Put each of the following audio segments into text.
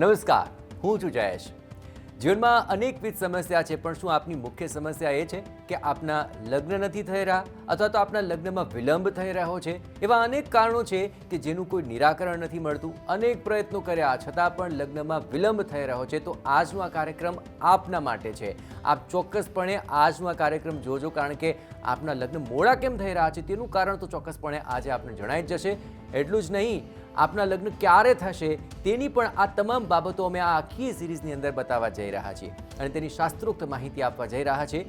નમસ્કાર, હું છું જયેશ. જીવનમાં અનેકવિધ સમસ્યા છે, પણ શું આપની મુખ્ય સમસ્યા એ છે કે આપના લગ્ન નથી થઈ રહ્યા અથવા તો આપના લગ્નમાં વિલંબ થઈ રહ્યો છે? એવા અનેક કારણો છે કે જેનું કોઈ નિરાકરણ નથી મળતું. અનેક પ્રયત્નો કર્યા છતાં પણ લગ્નમાં વિલંબ થઈ રહ્યો છે. તો આજનો આ કાર્યક્રમ આપના માટે છે. આપ ચોક્કસપણે આજનો આ કાર્યક્રમ જોજો, કારણ કે આપના લગ્ન મોડા કેમ થઈ રહ્યા છે તેનું કારણ તો ચોક્કસપણે આજે આપને જણાઈ જ જશે. એટલું જ નહીં, આપના લગ્ન ક્યારે થશે તેની પણ આ તમામ બાબતો અમે આ આખી સિરીઝની અંદર બતાવવા જઈ રહ્યા છીએ અને તેની શાસ્ત્રોક્ત માહિતી આપવા જઈ રહ્યા છે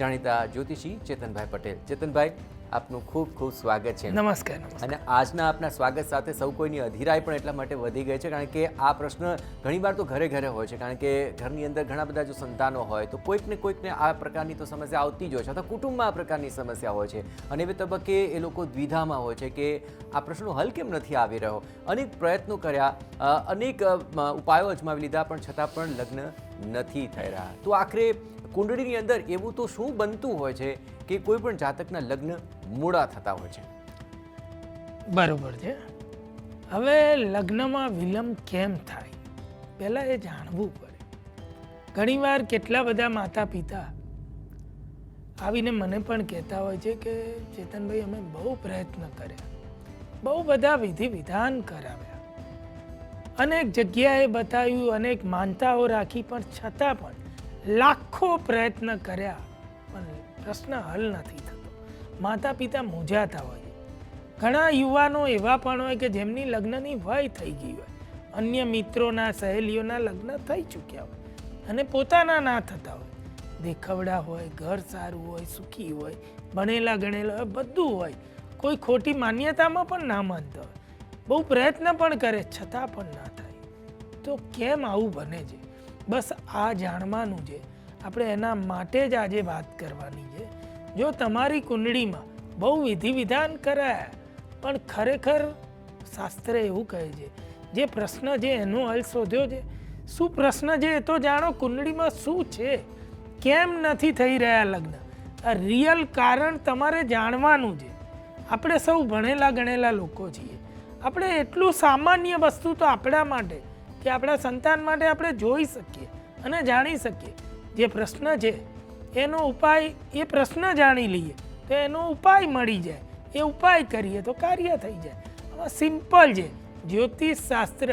જાણીતા જ્યોતિષી ચેતનભાઈ પટેલ. ચેતનભાઈ, આપનું ખૂબ ખૂબ સ્વાગત છે. નમસ્કાર. અને આજના આપના સ્વાગત સાથે સૌ કોઈની અધીરાઈ પણ એટલા માટે વધી ગઈ છે, કારણ કે આ પ્રશ્ન ઘણીવાર તો ઘરે ઘરે હોય છે, કારણ કે ઘરની અંદર ઘણા બધા જો સંતાનો હોય તો કોઈકને આ પ્રકારની તો સમસ્યા આવતી જ હોય છે, અથવા કુટુંબમાં આ પ્રકારની સમસ્યા હોય છે અને એ તબક્કે એ લોકો દ્વિધામાં હોય છે કે આ પ્રશ્નનો હલ કેમ નથી આવી રહ્યો. અનેક પ્રયત્નો કર્યા, અનેક ઉપાયો અજમાવી લીધા, પણ છતાં પણ લગ્ન નથી થઈ રહ્યા. તો આખરે કુંડળીની અંદર એવું તો શું બનતું હોય છે કે કોઈ પણ જાતકના લગ્ન મોડા થતા હોય છે? બરોબર છે. હવે લગ્નમાં વિલંબ કેમ થાય પહેલાં એ જાણવું પડે. ઘણીવાર કેટલા બધા માતા પિતા આવીને મને પણ કહેતા હોય છે કે ચેતનભાઈ, અમે બહુ પ્રયત્ન કર્યા, બહુ બધા વિધિ વિધાન કરાવ્યા, અનેક જગ્યાએ બતાવ્યું, અનેક માનતાઓ રાખી, પણ છતાં પણ લાખો પ્રયત્ન કર્યા પણ પ્રશ્ન હલ નથી થતો. માતા પિતા મૂંઝાતા હોય છે. ઘણા યુવાનો એવા પણ હોય કે જેમની લગ્નની વય થઈ ગઈ હોય, અન્ય મિત્રોના સહેલીઓના લગ્ન થઈ ચૂક્યા હોય અને પોતાના ના થતા હોય. દેખવડા હોય, ઘર સારું હોય, સુખી હોય, ભણેલા ગણેલા હોય, બધું હોય, કોઈ ખોટી માન્યતામાં પણ ના માનતા હોય, બહુ પ્રયત્ન પણ કરે છતાં પણ ના થાય. તો કેમ આવું બને છે? બસ આ જાણવાનું છે આપણે. એના માટે જ આજે વાત કરવાની છે. જો તમારી કુંડળીમાં બહુ વિધિ વિધાન કરાયા પણ ખરેખર શાસ્ત્ર એવું કહે છે, જે પ્રશ્ન છે એનો હલ શોધ્યો છે. શું પ્રશ્ન છે એ તો જાણો. કુંડળીમાં શું છે, કેમ નથી થઈ રહ્યા લગ્ન, આ રિયલ કારણ તમારે જાણવાનું છે. આપણે સૌ ભણેલા ગણેલા લોકો છીએ. આપણે એટલું સામાન્ય વસ્તુ તો આપણા માટે કે આપણા સંતાન માટે આપણે જોઈ શકીએ અને જાણી શકીએ. જે પ્રશ્ન છે એનો ઉપાય, એ પ્રશ્ન જાણી લઈએ તો એનો ઉપાય મળી જાય. એ ઉપાય કરીએ તો કાર્ય થઈ જાય. આમાં સિમ્પલ છે. જ્યોતિષ શાસ્ત્ર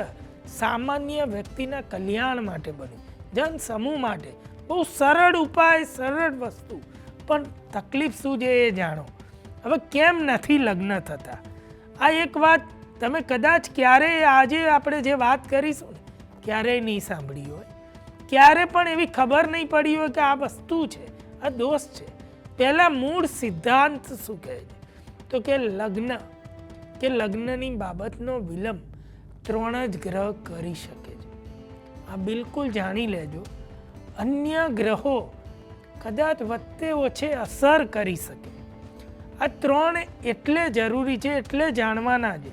સામાન્ય વ્યક્તિના કલ્યાણ માટે બન્યું, જન સમૂહ માટે. બહુ સરળ ઉપાય, સરળ વસ્તુ, પણ તકલીફ શું છે એ જાણો. હવે કેમ નથી લગ્ન થતા? આ એક વાત તમે કદાચ ક્યારેય આજે આપણે જે વાત કરીશું ને ક્યારેય નહીં સાંભળી હોય, ક્યારે પણ એવી ખબર નહીં પડી હોય કે આ વસ્તુ છે, આ દોષ છે. પહેલાં મૂળ સિદ્ધાંત શું કહે છે તો કે લગ્નની બાબતનો વિલંબ 3 જ ગ્રહ કરી શકે છે. આ બિલકુલ જાણી લેજો. અન્ય ગ્રહો કદાચ વચ્ચે ઓછે અસર કરી શકે. આ 3 એટલે જરૂરી છે, એટલે જાણવાના છે.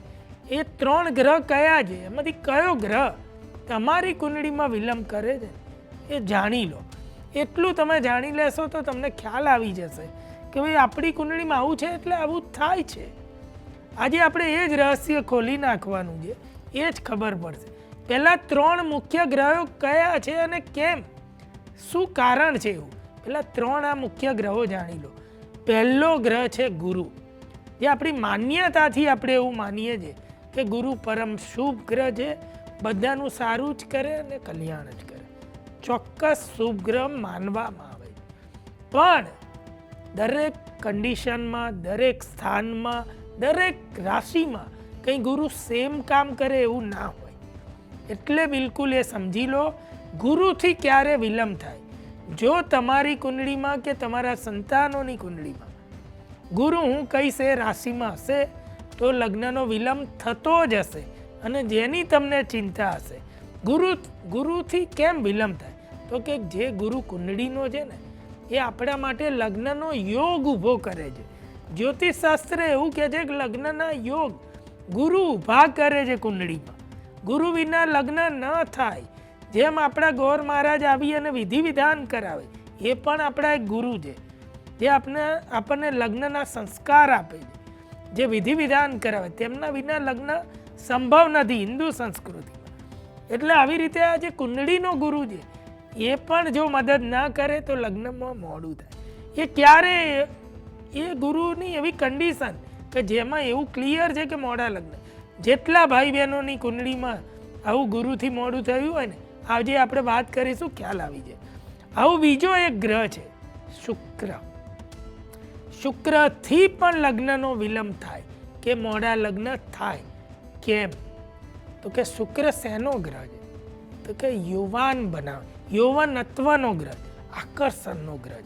એ 3 ગ્રહ કયા છે, એમાંથી કયો ગ્રહ તમારી કુંડળીમાં વિલંબ કરે છે એ જાણી લો. એટલું તમે જાણી લેશો તો તમને ખ્યાલ આવી જશે કે ભાઈ આપણી કુંડળીમાં આવું છે એટલે આવું થાય છે. આજે આપણે એ જ રહસ્ય ખોલી નાખવાનું છે, એ જ ખબર પડશે. પહેલાં 3 મુખ્ય ગ્રહો કયા છે અને કેમ, શું કારણ છે એવું. પહેલાં 3 આ મુખ્ય ગ્રહો જાણી લો. પહેલો ગ્રહ છે ગુરુ. જે આપણી માન્યતાથી આપણે એવું માનીએ છીએ કે ગુરુ પરમ શુભ ગ્રહ છે, બધાનું સારું જ કરે અને કલ્યાણ જ કરે. ચોક્કસ શુભ ગ્રહ માનવામાં આવે. પણ દરેક કન્ડિશનમાં, દરેક સ્થાનમાં, દરેક રાશિમાં કંઈ ગુરુ સેમ કામ કરે એવું ના હોય. એટલે બિલકુલ એ સમજી લો. ગુરુથી ક્યારે વિલંબ થાય? જો તમારી કુંડળીમાં કે તમારા સંતાનોની કુંડળીમાં ગુરુ હું કહીશ એ રાશિમાં હશે તો લગ્નનો વિલંબ થતો જ હશે. અને જેની તમને ચિંતા હશે, ગુરુથી કેમ વિલંબ થાય તો કે જે ગુરુ કુંડળીનો છે ને એ આપણા માટે લગ્નનો યોગ ઊભો કરે છે. જ્યોતિષ શાસ્ત્ર એવું કહે છે કે લગ્નના યોગ ગુરુ ઊભા કરે છે કુંડળીમાં. ગુરુ વિના લગ્ન ન થાય. જેમ આપણા ગોર મહારાજ આવી અને વિધિ વિધાન કરાવે, એ પણ આપણા એક ગુરુ છે, જે આપણને લગ્નના સંસ્કાર આપે છે, જે વિધિ વિધાન કરાવે. તેમના વિના લગ્ન સંભવ નથી હિન્દુ સંસ્કૃતિમાં. એટલે આવી રીતે આ જે કુંડળીનો ગુરુ છે એ પણ જો મદદ ના કરે તો લગ્નમાં મોડું થાય. એ ક્યારે એ ગુરુની એવી કન્ડિશન કે જેમાં એવું ક્લિયર છે કે મોડા લગ્ન. જેટલા ભાઈ બહેનોની કુંડળીમાં આવું ગુરુથી મોડું થયું હોય ને, આજે આપણે વાત કરીશું ખ્યાલ આવી જાય. આવું બીજો એક ગ્રહ છે શુક્ર. શુક્રથી પણ લગ્નનો વિલંબ થાય કે મોડા લગ્ન થાય. કેમ? તો કે શુક્ર શેનો ગ્રહ છે? તો કે યુવાન બનાવે, યૌવનત્વનો ગ્રહ, આકર્ષણનો ગ્રહ,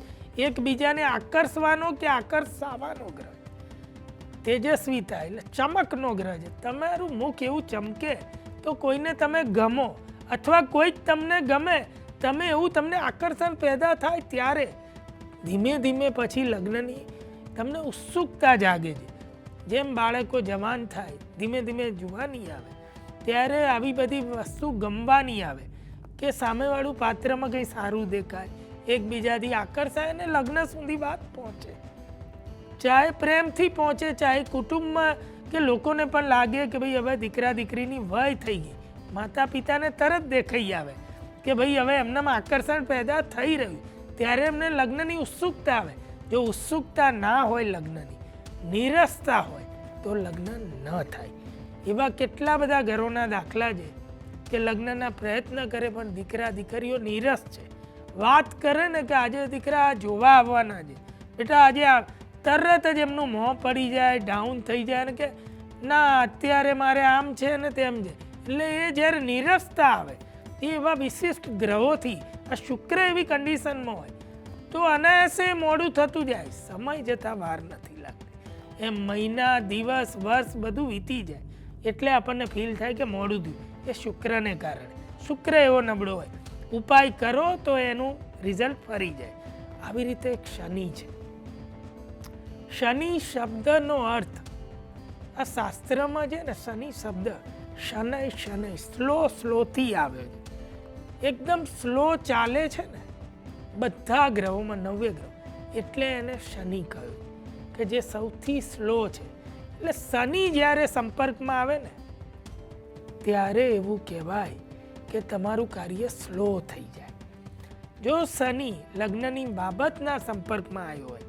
એકબીજાને આકર્ષવાનો કે આકર્ષાવાનો ગ્રહ, તેજસ્વીતા એટલે ચમકનો ગ્રહ છે. તમારું મુખ એવું ચમકે તો કોઈને તમે ગમો, અથવા કોઈ તમને ગમે, તમે એવું તમને આકર્ષણ પેદા થાય ત્યારે ધીમે ધીમે પછી લગ્નની તમને ઉત્સુકતા જાગે છે. જેમ બાળકો જવાન થાય, ધીમે ધીમે જુવાની આવે, ત્યારે આવી બધી વસ્તુ ગમવાની આવે કે સામેવાળું પાત્રમાં કંઈ સારું દેખાય, એકબીજાથી આકર્ષાય અને લગ્ન સુધી વાત પહોંચે. ચાહે પ્રેમથી પહોંચે, ચાહે કુટુંબમાં કે લોકોને પણ લાગે કે ભાઈ હવે દીકરા દીકરીની વય થઈ ગઈ, માતા પિતાને તરત દેખાઈ આવે કે ભાઈ હવે એમનામાં આકર્ષણ પેદા થઈ રહ્યું, ત્યારે એમને લગ્નની ઉત્સુકતા આવે. જો ઉત્સુકતા ના હોય લગ્નની, નીરસતા હોય, તો લગ્ન ન થાય. એવા કેટલા બધા ઘરોના દાખલા છે કે લગ્નના પ્રયત્ન કરે પણ દીકરા દીકરીઓ નીરસ છે. વાત કરે ને કે આજે દીકરા જોવા આવવાના છે, બેટા આજે તરત જ એમનું મોં પડી જાય, ડાઉન થઈ જાય ને કે ના અત્યારે મારે આમ છે ને તેમ છે. એટલે એ જ્યારે નીરસતા આવે એ એવા વિશિષ્ટ ગ્રહોથી, આ શુક્ર એવી કન્ડિશનમાં હોય તો અનાયાસે મોડું થતું જાય, સમય જતાં વાર નથી લાગતી. એમ મહિના, દિવસ, વર્ષ બધું વીતી જાય એટલે આપણને ફીલ થાય કે મોડું થયું. એ શુક્રને કારણે. શુક્ર એવો નબળો હોય, ઉપાય કરો તો એનું રિઝલ્ટ ફરી જાય. આવી રીતે એક શનિ છે. શનિ શબ્દનો અર્થ આ શાસ્ત્રમાં છે ને, શનિ શબ્દ શનૈ શનૈ સ્લોથી આવે છે. એકદમ સ્લો ચાલે છે ને બધા ગ્રહોમાં, 9 ગ્રહો, એટલે એને શનિ કહ્યું કે જે સૌથી સ્લો છે. એટલે શનિ જ્યારે સંપર્કમાં આવે ને ત્યારે એવું કહેવાય કે તમારું કાર્ય સ્લો થઈ જાય. જો શનિ લગ્નની બાબતના સંપર્કમાં આવ્યો હોય,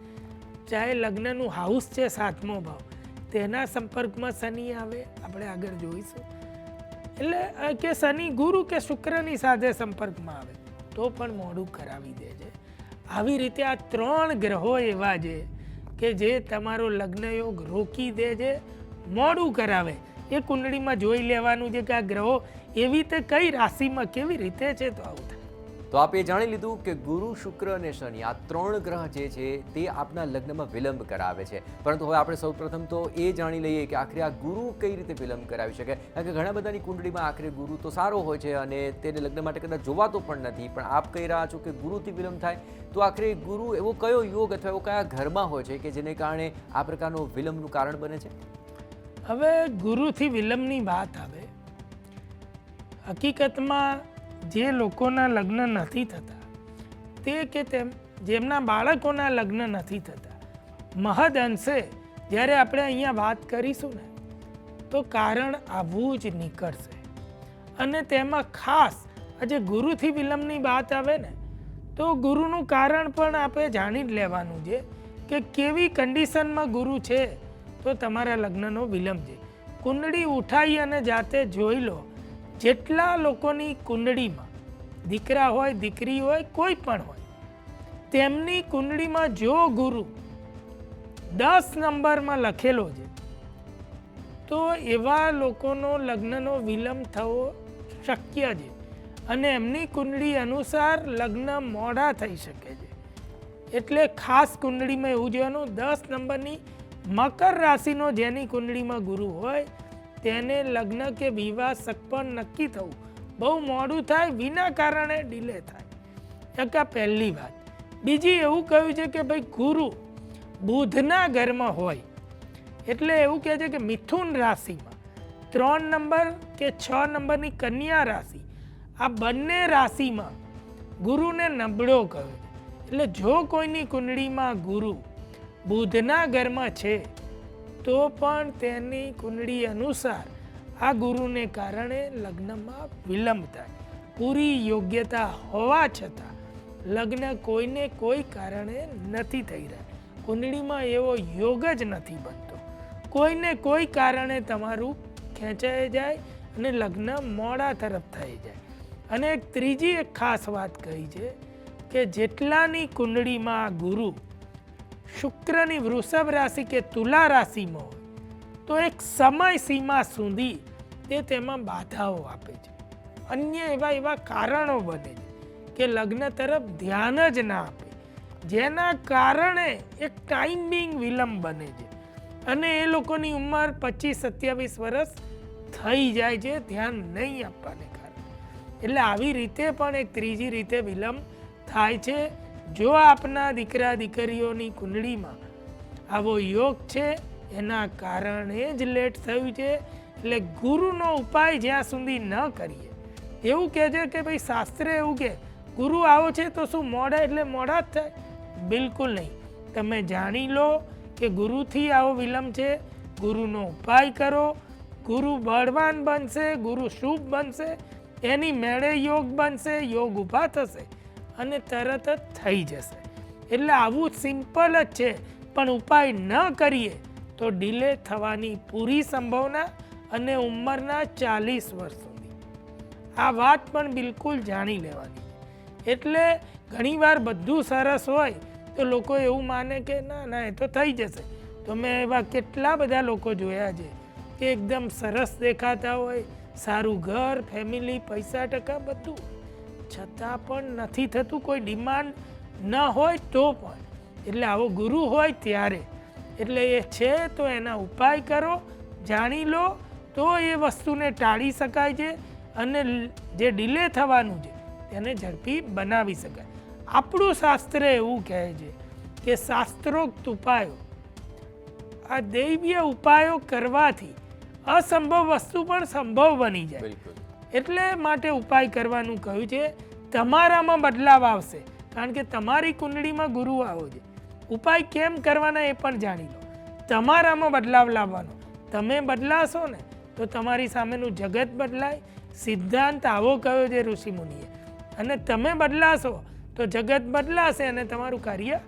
ચાહે લગ્નનું હાઉસ છે 7મો ભાવ, તેના સંપર્કમાં શનિ આવે, આપણે આગળ જોઈશું. એટલે કે શનિ ગુરુ કે શુક્રની સાથે સંપર્કમાં આવે તો પણ મોડું કરાવી દે છે. આવી રીતે આ 3 ગ્રહો એવા છે કે જે તમારો લગ્નયોગ રોકી દે છે, મોડું કરાવે. એ કુંડળીમાં જોઈ લેવાનું છે કે આ ગ્રહો એવી રીતે કઈ રાશિમાં કેવી રીતે છે તો આવું થાય. તો આપે જાણી લીધું કે ગુરુ, શુક્ર અને શનિ આ 3 ગ્રહ જે છે તે આપના લગ્નમાં વિલંબ કરાવે છે. પરંતુ હવે આપણે સૌપ્રથમ તો એ જાણી લઈએ કે આખરે આ ગુરુ કઈ રીતે વિલંબ કરાવી શકે. કારણ કે ઘણા બધાની કુંડળીમાં આખરે ગુરુ તો સારો હોય છે અને તેને લગ્ન માટે કદાચ જોવાતો પણ નથી, પણ આપ કહી રહ્યા છો કે ગુરુથી વિલંબ થાય, તો આખરે ગુરુ એવો કયો યોગ અથવા એવો કયા ઘરમાં હોય છે કે જેને કારણે આ પ્રકારનો વિલંબનું કારણ બને છે? હવે ગુરુથી વિલંબની વાત આવે, હકીકતમાં જે લોકોના લગ્ન નથી થતા તે કે તેમ જેમના બાળકોના લગ્ન નથી થતા, મહદ અંશે જ્યારે આપણે અહીંયા વાત કરીશું ને તો કારણ આવું જ નીકળશે. અને તેમાં ખાસ આજે ગુરુથી વિલંબની વાત આવે ને તો ગુરુનું કારણ પણ આપણે જાણી જ લેવાનું છે કે કેવી કન્ડિશનમાં ગુરુ છે તો તમારા લગ્નનો વિલંબ છે. કુંડળી ઉઠાઈ અને જાતે જોઈ લો. જેટલા લોકોની કુંડળીમાં દીકરા હોય, દીકરી હોય, કોઈ પણ હોય, તેમની કુંડળીમાં જો ગુરુ 10 નંબરમાં લખેલો છે તો એવા લોકોનો લગ્નનો વિલંબ થવો શક્ય છે અને એમની કુંડળી અનુસાર લગ્ન મોડા થઈ શકે છે. એટલે ખાસ કુંડળીમાં એવું જોવાનું, 10 નંબરની મકર રાશિનો જેની કુંડળીમાં ગુરુ હોય તેને લગ્ન કે વિવાહ સગપણ નક્કી થવું બહુ મોડું થાય, વિના કારણે ડિલે થાય. એક આ પહેલી વાત. બીજી એવું કહ્યું છે કે ભાઈ ગુરુ બુધના ઘરમાં હોય એટલે એવું કહે છે કે મિથુન રાશિમાં 3 નંબર કે 6 નંબરની કન્યા રાશિ, આ બંને રાશિમાં ગુરુને નબળો કહ્યો છે. એટલે જો કોઈની કુંડળીમાં ગુરુ બુધના ઘરમાં છે તો પણ તેની કુંડળી અનુસાર આ ગુરુને કારણે લગ્નમાં વિલંબ થાય. પૂરી યોગ્યતા હોવા છતાં લગ્ન કોઈને કોઈ કારણે નથી થઈ રહ્યા. કુંડળીમાં એવો યોગ જ નથી બનતો. કોઈને કોઈ કારણે તમારું ખેંચાઈ જાય અને લગ્ન મોડા તરફ થઈ જાય. અને એક ત્રીજી એક ખાસ વાત કહી છે કે જેટલાની કુંડળીમાં ગુરુ શુક્રની વૃષભ રાશિ કે તુલા રાશિમાં હોય તો એક સમય સીમા સુધી તે તેમાં બાધાઓ આપે છે. અન્ય એવા કારણો બને છે કે લગ્ન તરફ ધ્યાન જ ના આપે, જેના કારણે એક ટાઈમિંગ વિલંબ બને છે અને એ લોકોની ઉંમર 25-27 વર્ષ થઈ જાય છે ધ્યાન નહીં આપવાને કારણે. એટલે આવી રીતે પણ એક ત્રીજી રીતે વિલંબ થાય છે. જો આપના દીકરા દીકરીઓની કુંડળીમાં આવો યોગ છે એના કારણે જ લેટ થયું છે. એટલે ગુરુનો ઉપાય જ્યાં સુધી ન કરીએ, એવું કહે છે કે ભાઈ શાસ્ત્રે એવું કે ગુરુ આવો છે તો શું મોડા એટલે મોડા જ થાય? બિલકુલ નહીં. તમે જાણી લો કે ગુરુથી આવો વિલંબ છે, ગુરુનો ઉપાય કરો, ગુરુ બળવાન બનશે, ગુરુ શુભ બનશે, એની મેળે યોગ બનશે, યોગ ઊભા થશે અને તરત જ થઈ જશે. એટલે આવું સિમ્પલ જ છે, પણ ઉપાય ન કરીએ તો ડિલે થવાની પૂરી સંભાવના અને ઉંમરના 40 વર્ષ સુધી. આ વાત પણ બિલકુલ જાણી લેવાની. એટલે ઘણીવાર બધું સરસ હોય તો લોકો એવું માને કે ના ના એ તો થઈ જશે. તો મેં એવા કેટલા બધા લોકો જોયા છે કે એકદમ સરસ દેખાતા હોય, સારું ઘર, ફેમિલી, પૈસા ટકા બધું, છતાં પણ નથી થતું. કોઈ ડિમાન્ડ ન હોય તો પણ. એટલે આવો ગુરુ હોય ત્યારે. એટલે એ છે તો એના ઉપાય કરો, જાણી લો તો એ વસ્તુને ટાળી શકાય છે અને જે ડિલે થવાનું છે તેને ઝડપી બનાવી શકાય. આપણું શાસ્ત્ર એવું કહે છે કે શાસ્ત્રોક્ત ઉપાયો, આ દૈવીય ઉપાયો કરવાથી અસંભવ વસ્તુ પણ સંભવ બની જાય. એટલે માટે ઉપાય કરવાનું કહ્યું છે. તમારામાં બદલાવ આવશે કારણ કે તમારી કુંડળીમાં ગુરુ આવો છે. ઉપાય કેમ કરવાના એ પણ જાણી લો. તમારામાં બદલાવ લાવવાનો. તમે બદલાશો ને તો તમારી સામેનું જગત બદલાય. સિદ્ધાંત આવો કહ્યો છે ઋષિમુનિએ. અને તમે બદલાશો તો જગત બદલાશે અને તમારું કાર્ય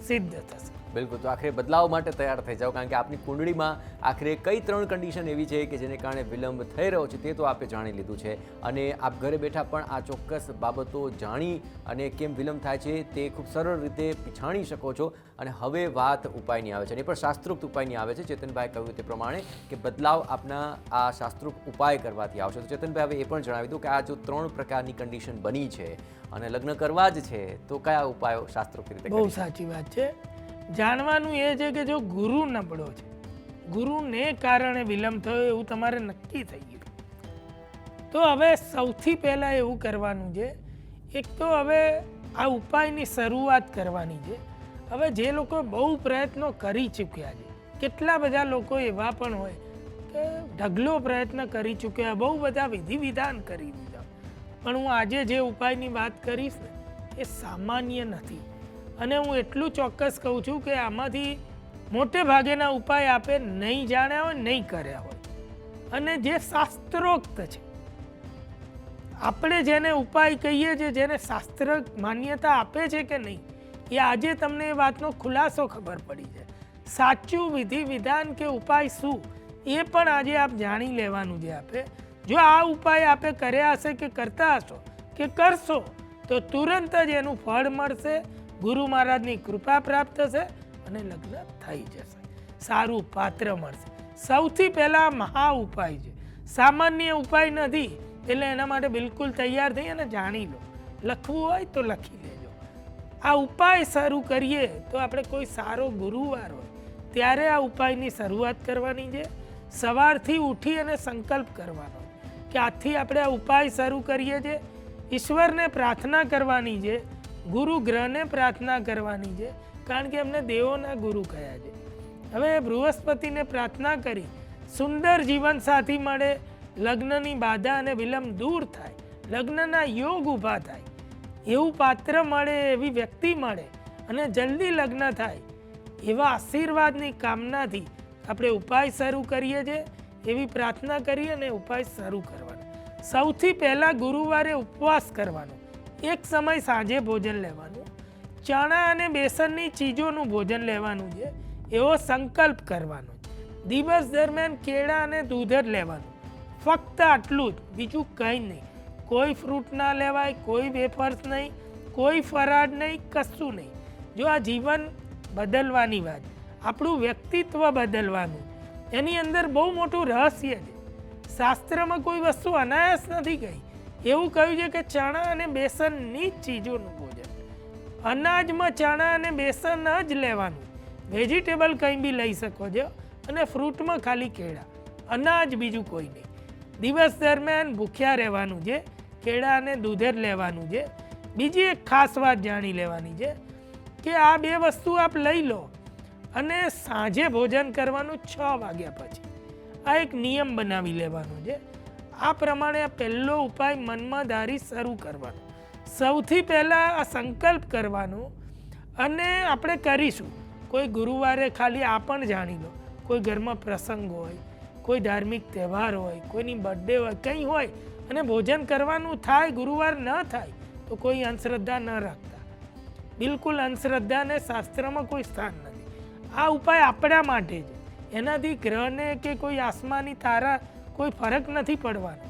સિદ્ધ થશે. બિલકુલ. તો આખરે બદલાવ માટે તૈયાર થઈ જાઓ, કારણ કે આપની કુંડળીમાં આખરે કઈ 3 કન્ડિશન એવી છે કે જેને કારણે વિલંબ થઈ રહ્યો છે તે તો આપે જાણી લીધું છે. અને આપ ઘરે બેઠા પણ આ ચોક્કસ બાબતો જાણી અને કેમ વિલંબ થાય છે તે ખૂબ સરળ રીતે પીછાણી શકો છો. અને હવે વાત ઉપાયની આવે છે, અને એ પણ શાસ્ત્રોક્ત ઉપાયની આવે છે. ચેતનભાઈ કહ્યું તે પ્રમાણે કે બદલાવ આપના આ શાસ્ત્રોક્ત ઉપાય કરવાથી આવશે. તો ચેતનભાઈ હવે એ પણ જણાવી દઉં કે આ જો 3 પ્રકારની કન્ડિશન બની છે અને લગ્ન કરવા જ છે તો કયા ઉપાયો શાસ્ત્રોક્ત રીતે? બહુ સાચી વાત છે. જાણવાનું એ છે કે જો ગુરુ નબળો છે, ગુરુને કારણે વિલંબ થયો એવું તમારે નક્કી થઈ ગયું, તો હવે સૌથી પહેલાં એવું કરવાનું છે, એક તો હવે આ ઉપાયની શરૂઆત કરવાની છે. હવે જે લોકો બહુ પ્રયત્નો કરી ચૂક્યા છે, કેટલા બધા લોકો એવા પણ હોય કે ઢગલો પ્રયત્ન કરી ચૂક્યા, બહુ બધા વિધિ વિધાન કરી દીધા, પણ હું આજે જે ઉપાયની વાત કરીશ ને એ સામાન્ય નથી. અને હું એટલું ચોક્કસ કહું છું કે આમાંથી મોટે ભાગેના ઉપાય આપે નહીં જાણ્યા હોય, નહીં કર્યા હોય. અને જે શાસ્ત્રોક્ત છે, આપણે જેને ઉપાય કહીએ છીએ, જેને શાસ્ત્ર માન્યતા આપે છે કે નહીં, એ આજે તમને એ વાતનો ખુલાસો ખબર પડી જાય. સાચું વિધિ વિધાન કે ઉપાય શું એ પણ આજે આપ જાણી લેવાનું છે. આપે જો આ ઉપાય આપે કર્યા હશે કે કરતા હશો કે કરશો તો તુરંત જ એનું ફળ મળશે, ગુરુ મહારાજની કૃપા પ્રાપ્ત થશે અને લગ્ન થઈ જશે, સારું પાત્ર મળશે. સૌથી પહેલા મહા ઉપાય છે, સામાન્ય ઉપાય નથી. એટલે એના માટે બિલકુલ તૈયાર થઈ અને જાણી લો. લખવું હોય તો લખી લેજો. આ ઉપાય શરૂ કરીએ તો આપણે કોઈ સારો ગુરુવાર હોય ત્યારે આ ઉપાયની શરૂઆત કરવાની છે. સવારથી ઉઠી અને સંકલ્પ કરવાનો કે આજથી આપણે આ ઉપાય શરૂ કરીએ છીએ. ઈશ્વરને પ્રાર્થના કરવાની છે, ગુરુ ગ્રહને પ્રાર્થના કરવાની છે, કારણ કે એમને દેવોના ગુરુ કયા છે. હવે બૃહસ્પતિને પ્રાર્થના કરી સુંદર જીવન સાથી મળે, લગ્નની બાધા અને વિલંબ દૂર થાય, લગ્નના યોગ ઊભા થાય, એવું પાત્ર મળે, એવી વ્યક્તિ મળે અને જલ્દી લગ્ન થાય, એવા આશીર્વાદની કામનાથી આપણે ઉપાય શરૂ કરીએ છીએ. એવી પ્રાર્થના કરી અને ઉપાય શરૂ કરવાનો. સૌથી પહેલાં ગુરુવારે ઉપવાસ કરવાનો, એક સમય સાંજે ભોજન લેવાનું, ચણા અને બેસનની ચીજોનું ભોજન લેવાનું છે એવો સંકલ્પ કરવાનો છે. દિવસ દરમિયાન કેળા અને દૂધ જ લેવાનું, ફક્ત આટલું જ, બીજું કંઈ નહીં. કોઈ ફ્રૂટ ના લેવાય, કોઈ વેફર્સ નહીં, કોઈ ફરાળ નહીં, કશું નહીં. જો આ જીવન બદલવાની વાત, આપણું વ્યક્તિત્વ બદલવાનું, એની અંદર બહુ મોટું રહસ્ય છે. શાસ્ત્રમાં કોઈ વસ્તુ અનાયાસ નથી કહી. એવું કહ્યું છે કે ચણા અને બેસનની જ ચીજોનું ભોજન. અનાજમાં ચણા અને બેસન જ લેવાનું, વેજીટેબલ કંઈ બી લઈ શકો છો, અને ફ્રૂટમાં ખાલી કેળા, અનાજ બીજું કોઈ નહીં. દિવસ દરમિયાન ભૂખ્યા રહેવાનું છે, કેળા અને દૂધ જ લેવાનું છે. બીજી એક ખાસ વાત જાણી લેવાની છે કે આ બે વસ્તુ આપ લઈ લો અને સાંજે ભોજન કરવાનું 6 વાગ્યા પછી. આ એક નિયમ બનાવી લેવાનો છે. આ પ્રમાણે આ પહેલો ઉપાય મનમાં ધારી શરૂ કરવાનો. સૌથી પહેલાં આ સંકલ્પ કરવાનો અને આપણે કરીશું. કોઈ ગુરુવારે ખાલી આ પણ જાણી લો, કોઈ ઘરમાં પ્રસંગ હોય, કોઈ ધાર્મિક તહેવાર હોય, કોઈની બર્થડે હોય, કંઈ હોય અને ભોજન કરવાનું થાય, ગુરુવાર ન થાય તો કોઈ અંધશ્રદ્ધા ન રાખતા. બિલકુલ અંધશ્રદ્ધાને શાસ્ત્રમાં કોઈ સ્થાન નથી. આ ઉપાય આપણા માટે છે. એનાથી ગ્રહને કે કોઈ આસમાની તારા કોઈ ફરક નથી પડવાનો.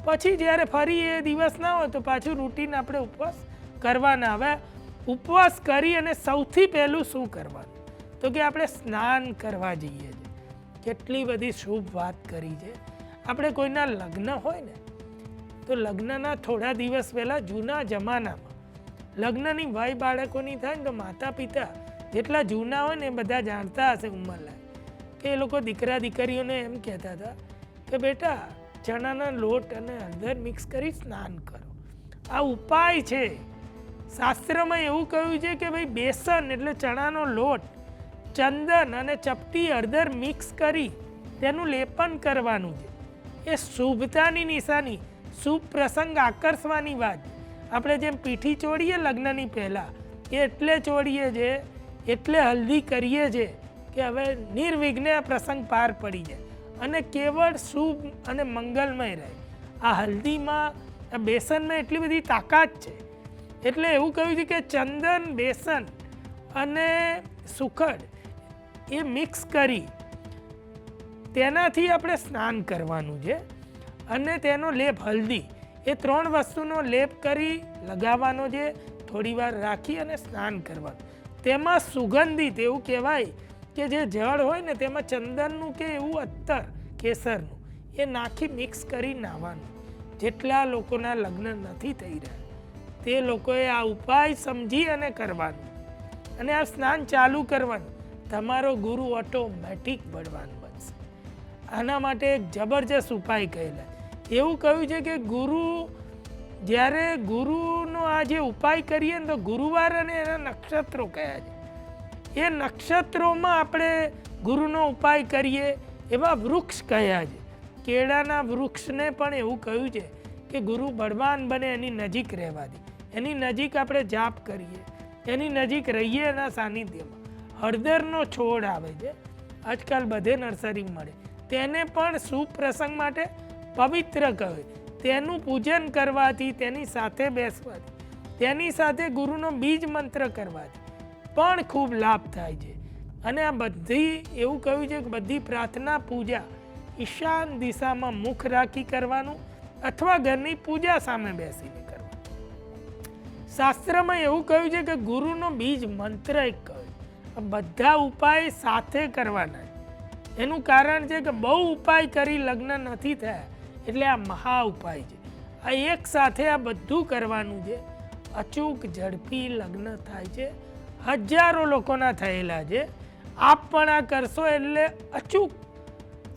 પછી જ્યારે ફરી એ દિવસ ના હોય તો પાછું રૂટીન આપણે ઉપવાસ કરવાના. હવે ઉપવાસ કરી અને સૌથી પહેલું શું કરવાનું તો કે આપણે સ્નાન કરવા જઈએ છીએ. કેટલી બધી શુભ વાત કરી છે. આપણે કોઈના લગ્ન હોય ને તો લગ્નના થોડા દિવસ પહેલાં જૂના જમાનામાં લગ્નની વય બાળકોની થાય ને તો માતા પિતા જેટલા જૂના હોય ને એ બધા જાણતા હશે ઉંમરલાયક, કે એ લોકો દીકરા દીકરીઓને એમ કહેતા હતા કે બેટા ચણાના લોટ અને હળદર મિક્સ કરી સ્નાન કરો. આ ઉપાય છે. શાસ્ત્રમાં એવું કહ્યું છે કે ભાઈ બેસન એટલે ચણાનો લોટ, ચંદન અને ચપટી હળદર મિક્સ કરી તેનું લેપન કરવાનું છે. એ શુભતાની નિશાની, શુભ પ્રસંગ આકર્ષવાની વાત. આપણે જેમ પીઠી ચોડીએ લગ્નની પહેલાં, એ એટલે ચોડીએ છે, એટલે હલ્દી કરીએ છીએ કે હવે નિર્વિઘ્ને આ પ્રસંગ પાર પડી જાય અને કેવળ શુભ અને મંગલમય રહે. આ હલ્દીમાં, આ બેસનમાં એટલી બધી તાકાત છે. એટલે એવું કહ્યું છે કે ચંદન, બેસન અને સુખડ એ મિક્સ કરી તેનાથી આપણે સ્નાન કરવાનું છે અને તેનો લેપ હલ્દી, એ 3 વસ્તુનો લેપ કરી લગાવવાનો છે. થોડી વાર રાખી અને સ્નાન કરવાનું. તેમાં સુગંધિત એવું કહેવાય કે જે જળ હોય ને તેમાં ચંદનનું કે એવું અત્તર કેસરનું એ નાખી મિક્સ કરી નાહવાનું. જેટલા લોકોના લગ્ન નથી થઈ રહ્યા તે લોકોએ આ ઉપાય સમજી અને કરવાનું અને આ સ્નાન ચાલુ કરવાનું. તમારો ગુરુ ઓટોમેટિક બળવાન બનશે. આના માટે એક જબરજસ્ત ઉપાય કહેલા. એવું કહ્યું છે કે ગુરુ, જ્યારે ગુરુનો આ જે ઉપાય કરીએ ને તો ગુરુવાર અને એના નક્ષત્રો કયા છે, એ નક્ષત્રોમાં આપણે ગુરુનો ઉપાય કરીએ એવા વૃક્ષ કયા છે. કેળાના વૃક્ષને પણ એવું કહ્યું છે કે ગુરુ બળવાન બને એની નજીક રહેવાથી. એની નજીક આપણે જાપ કરીએ, એની નજીક રહીએ એના સાનિધ્યમાં. હળદરનો છોડ આવે છે, આજકાલ બધે નર્સરી મળે, તેને પણ શુભ પ્રસંગ માટે પવિત્ર કહે. તેનું પૂજન કરવાથી, તેની સાથે બેસવાથી, તેની સાથે ગુરુનો બીજ મંત્ર કરવાથી પણ ખૂબ લાભ થાય છે. અને આ બધી એવું કહ્યું છે કે બધી પ્રાર્થના પૂજા ઈશાન દિશામાં મુખ રાખી કરવાનું અથવા ઘરની પૂજા સામે બેસીને કરવાનું. શાસ્ત્રમાં એવું કહ્યું છે કે ગુરુનો બીજ મંત્ર એક કહ્યું. બધા ઉપાય સાથે કરવાના. એનું કારણ છે કે બહુ ઉપાય કરી લગ્ન નથી થયા એટલે આ મહા ઉપાય છે. આ એક સાથે આ બધું કરવાનું છે. અચૂક ઝડપી લગ્ન થાય છે. હજારો લોકોના થયેલા છે. આપ પણ આ કરશો એટલે અચૂક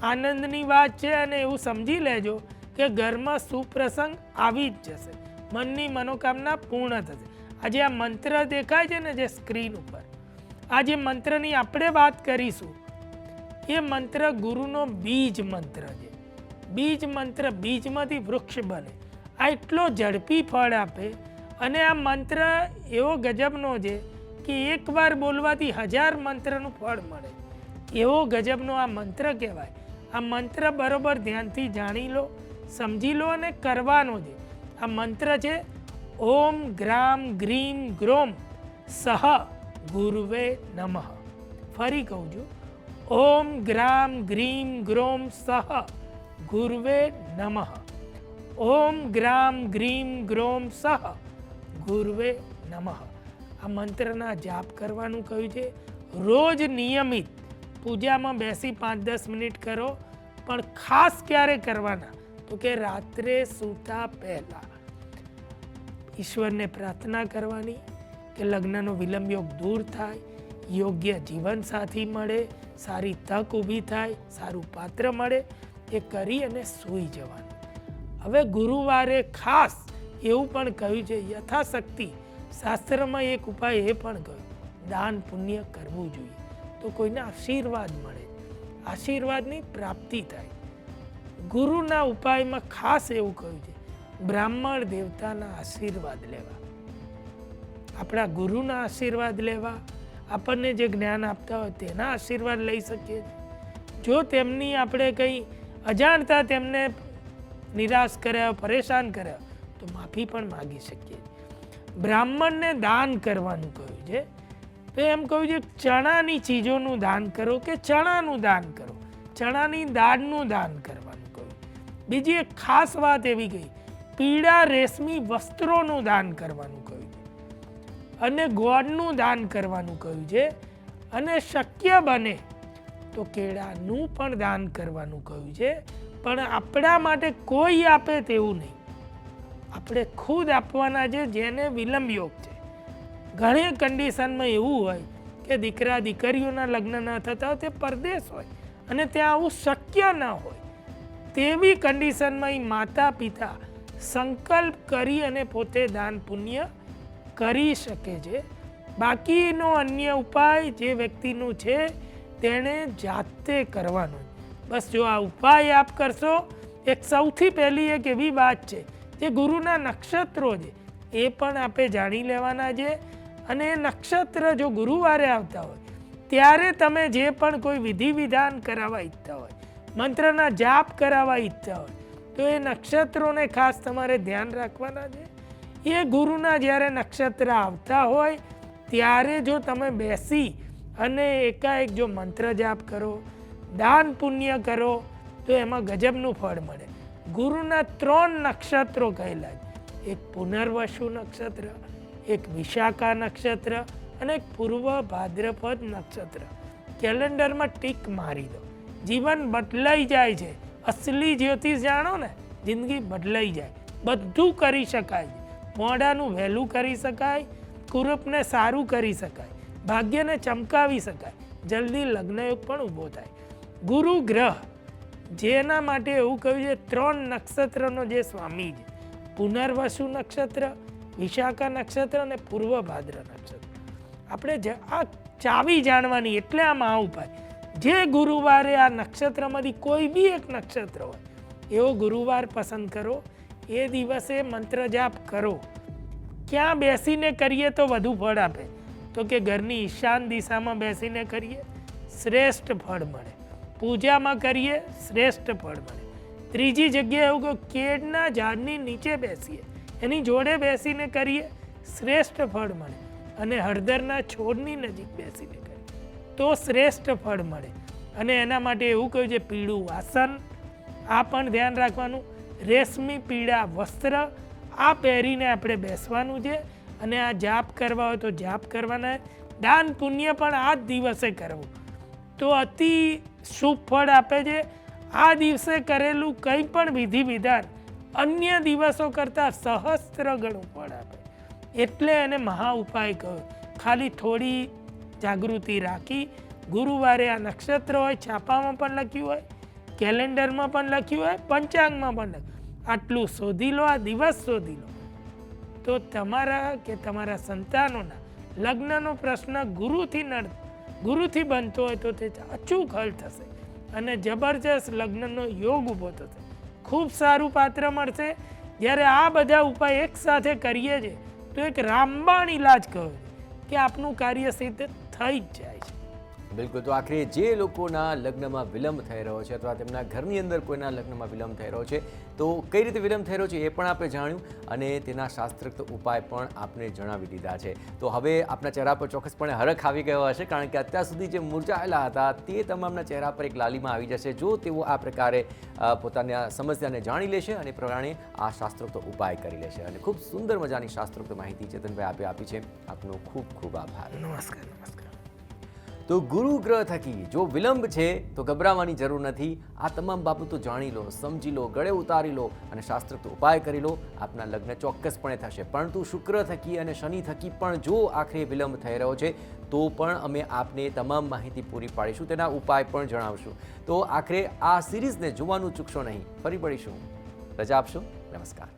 આનંદની વાત છે. અને એવું સમજી લેજો કે ઘરમાં સુપ્રસંગ આવી જ જશે, મનની મનોકામના પૂર્ણ થશે. આજે આ મંત્ર દેખાય છે ને જે સ્ક્રીન ઉપર, આ જે મંત્રની આપણે વાત કરીશું એ મંત્ર ગુરુનો બીજ મંત્ર છે. બીજ મંત્ર, બીજમાંથી વૃક્ષ બને. આ એટલો ઝડપી ફળ આપે અને આ મંત્ર એવો ગજબનો છે કે એકવાર બોલવાથી 1000 મંત્રનું ફળ મળે. એવો ગજબનો આ મંત્ર કહેવાય. આ મંત્ર બરોબર ધ્યાનથી જાણી લો, સમજી લો અને કરવાનો છે. આ મંત્ર છે ઓમ ગ્રામ ગ્રીમ ગ્રોમ સહ ગુરુવે નમઃ. ફરી કહું છું, ઓમ ગ્રામ ગ્રીમ ગ્રોમ સહ ગુરુવે નમઃ. ઓમ ગ્રામ ગ્રીમ ગ્રોમ સહ ગુરુવે નમઃ. આ મંત્રના જાપ કરવાનું કહ્યું છે. રોજ નિયમિત પૂજામાં બેસી 5-10 મિનિટ કરો, પણ ખાસ ક્યારે કરવાના તો કે રાત્રે સૂતા પહેલા ઈશ્વરને પ્રાર્થના કરવાની કે લગ્નનો વિલંબ યોગ દૂર થાય, યોગ્ય જીવનસાથી મળે, સારી તક ઊભી થાય, સારું પાત્ર મળે, એ કરી અને સૂઈ જવાનું. હવે ગુરુવારે ખાસ એવું પણ કહ્યું છે, યથાશક્તિ શાસ્ત્રમાં એક ઉપાય એ પણ કહ્યું, દાન પુણ્ય કરવું જોઈએ તો કોઈને આશીર્વાદ મળે, આશીર્વાદની પ્રાપ્તિ થાય. ગુરુના ઉપાયમાં ખાસ એવું કહ્યું છે, બ્રાહ્મણ દેવતાના આશીર્વાદ લેવા, આપણા ગુરુના આશીર્વાદ લેવા, આપણને જે જ્ઞાન આપતા હોય તેના આશીર્વાદ લઈ શકીએ. જો તેમની આપણે કંઈ અજાણતા તેમને નિરાશ કર્યા, પરેશાન કર્યા તો માફી પણ માગી શકીએ. બ્રાહ્મણને દાન કરવાનું કહ્યું છે. તો એમ કહ્યું છે ચણાની ચીજોનું દાન કરો કે ચણાનું દાન કરો, ચણાની દાળનું દાન કરવાનું કહ્યું. બીજી એક ખાસ વાત એવી કહી, પીળા રેશમી વસ્ત્રોનું દાન કરવાનું કહ્યું છે, અને ગોળનું દાન કરવાનું કહ્યું છે, અને શક્ય બને તો કેળાનું પણ દાન કરવાનું કહ્યું છે. પણ આપણા માટે કોઈ આપે તેવું નહીં, આપણે ખુદ આપવાના છે જેને વિલંબ યોગ છે. ઘણી કન્ડિશનમાં એવું હોય કે દીકરા દીકરીઓના લગ્ન ન થતા હોય, તે પરદેશ હોય અને ત્યાં આવું શક્ય ન હોય, તેવી કન્ડિશનમાં માતા પિતા સંકલ્પ કરી અને પોતે દાન પુણ્ય કરી શકે છે. બાકીનો અન્ય ઉપાય જે વ્યક્તિનું છે તેણે જાતે કરવાનો. બસ જો આ ઉપાય આપ કરશો, એક સૌથી પહેલી એક એવી વાત છે જે ગુરુના નક્ષત્રો છે એ પણ આપે જાણી લેવાના છે. અને એ નક્ષત્ર જો ગુરુવારે આવતા હોય ત્યારે તમે જે પણ કોઈ વિધિ વિધાન કરાવવા ઈચ્છતા હોય, મંત્રના જાપ કરાવવા ઈચ્છતા હોય, તો એ નક્ષત્રોને ખાસ તમારે ધ્યાન રાખવાના છે. એ ગુરુના જ્યારે નક્ષત્ર આવતા હોય ત્યારે જો તમે બેસી અને એકાએક જો મંત્ર જાપ કરો, દાન પુણ્ય કરો તો એમાં ગજબનું ફળ મળે. ગુરુના 3 નક્ષત્રો કહેલા છે, એક પુનર્વસુ નક્ષત્ર, એક વિશાખા નક્ષત્ર અને એક પૂર્વ ભાદ્રપદ નક્ષત્ર. કેલેન્ડરમાં ટીક મારી દો, જીવન બદલાઈ જાય છે. અસલી જ્યોતિષ જાણો ને, જિંદગી બદલાઈ જાય. બધું કરી શકાય, મોડાનું વહેલું કરી શકાય, કુરૂપને સારું કરી શકાય, ભાગ્યને ચમકાવી શકાય, જલ્દી લગ્નયોગ પણ ઊભો થાય. ગુરુ ગ્રહ જેના માટે એવું કહ્યું છે, 3 નક્ષત્રનો જે સ્વામી છે, પુનર્વસુ નક્ષત્ર, વિશાખા નક્ષત્ર અને પૂર્વ ભાદ્ર નક્ષત્ર. આપણે આ ચાવી જાણવાની, એટલે આ મહા ઉપાય. જે ગુરુવારે આ નક્ષત્રમાંથી કોઈ બી એક નક્ષત્ર હોય એવો ગુરુવાર પસંદ કરો, એ દિવસે મંત્ર જાપ કરો. ક્યાં બેસીને કરીએ તો વધુ ફળ આપે તો કે ઘરની ઈશાન દિશામાં બેસીને કરીએ, શ્રેષ્ઠ ફળ મળે. પૂજામાં કરીએ, શ્રેષ્ઠ ફળ મળે. ત્રીજી જગ્યાએ એવું કહું, કેળના ઝાડની નીચે બેસીએ, એની જોડે બેસીને કરીએ, શ્રેષ્ઠ ફળ મળે. અને હળદરના છોડની નજીક બેસીને કરીએ તો શ્રેષ્ઠ ફળ મળે. અને એના માટે એવું કહ્યું છે, પીળું આસન, આ પણ ધ્યાન રાખવાનું. રેશમી પીળા વસ્ત્ર આ પહેરીને આપણે બેસવાનું છે. અને આ જાપ કરવા હોય તો જાપ કરવાના. દાન પુણ્ય પણ આ જ દિવસે કરવું તો અતિ શુભ ફળ આપે છે. આ દિવસે કરેલું કંઈ પણ વિધિ વિધાન અન્ય દિવસો કરતાં સહસ્ત્ર ગણું ફળ આપે. એટલે એને મહા ઉપાય કહ્યો. ખાલી થોડી જાગૃતિ રાખી ગુરુવારે આ નક્ષત્ર હોય, છાપામાં પણ લખ્યું હોય, કેલેન્ડરમાં પણ લખ્યું હોય, પંચાંગમાં પણ લખ્યું, આટલું શોધી લો, આ દિવસ શોધી લો, તો તમારા કે તમારા સંતાનોના લગ્નનો પ્રશ્ન ગુરુથી બનતો હોય તો તે અચૂક હલ થશે અને જબરજસ્ત લગ્નનો યોગ ઊભો થશે. ખૂબ સારું પાત્ર મળશે. જ્યારે આ બધા ઉપાય એક સાથે કરીએ છીએ તો એક રામબાણ ઇલાજ કહ્યો કે આપનું કાર્ય સિદ્ધ થઈ જ જાય છે. બિલકુલ. તો આખરે જે લોકોના લગ્નમાં વિલંબ થઈ રહ્યો છે અથવા તેમના ઘરની અંદર કોઈના લગ્નમાં વિલંબ થઈ રહ્યો છે તો કઈ રીતે વિલંબ થઈ રહ્યો છે એ પણ આપણે જાણ્યું અને તેના શાસ્ત્રોક્ત ઉપાય પણ આપને જણાવી દીધા છે. તો હવે આપના ચહેરા પર ચોક્કસપણે હરખ આવી ગયો હશે, કારણ કે અત્યાર સુધી જે મૂરઝાયેલા હતા તે તમામના ચહેરા પર એક લાલીમાં આવી જશે જો તેઓ આ પ્રકારે પોતાના સમસ્યાને જાણી લેશે અને પ્રમાણે આ શાસ્ત્રોક્ત ઉપાય કરી લેશે. અને ખૂબ સુંદર મજાની શાસ્ત્રોક્ત માહિતી ચેતનભાઈ આપી છે. આપનો ખૂબ ખૂબ આભાર. નમસ્કાર. નમસ્કાર. તો ગુરુ ગ્રહ થકી જો વિલંબ છે તો ગભરાવાની જરૂર નથી. આ તમામ બાબતો જાણી લો, સમજી લો, ગળે ઉતારી લો અને શાસ્ત્રોક્ત ઉપાય કરી લો. આપના લગ્ન ચોક્કસપણે થશે. પરંતુ શુક્ર થકી અને શનિ થકી પણ જો આખરે વિલંબ થઈ રહ્યો છે તો પણ અમે આપને તમામ માહિતી પૂરી પાડીશું, તેના ઉપાય પણ જણાવશું. તો આખરે આ સિરીઝને જોવાનું ચૂકશો નહીં. ફરી મળીશું. રજા આપશો. નમસ્કાર.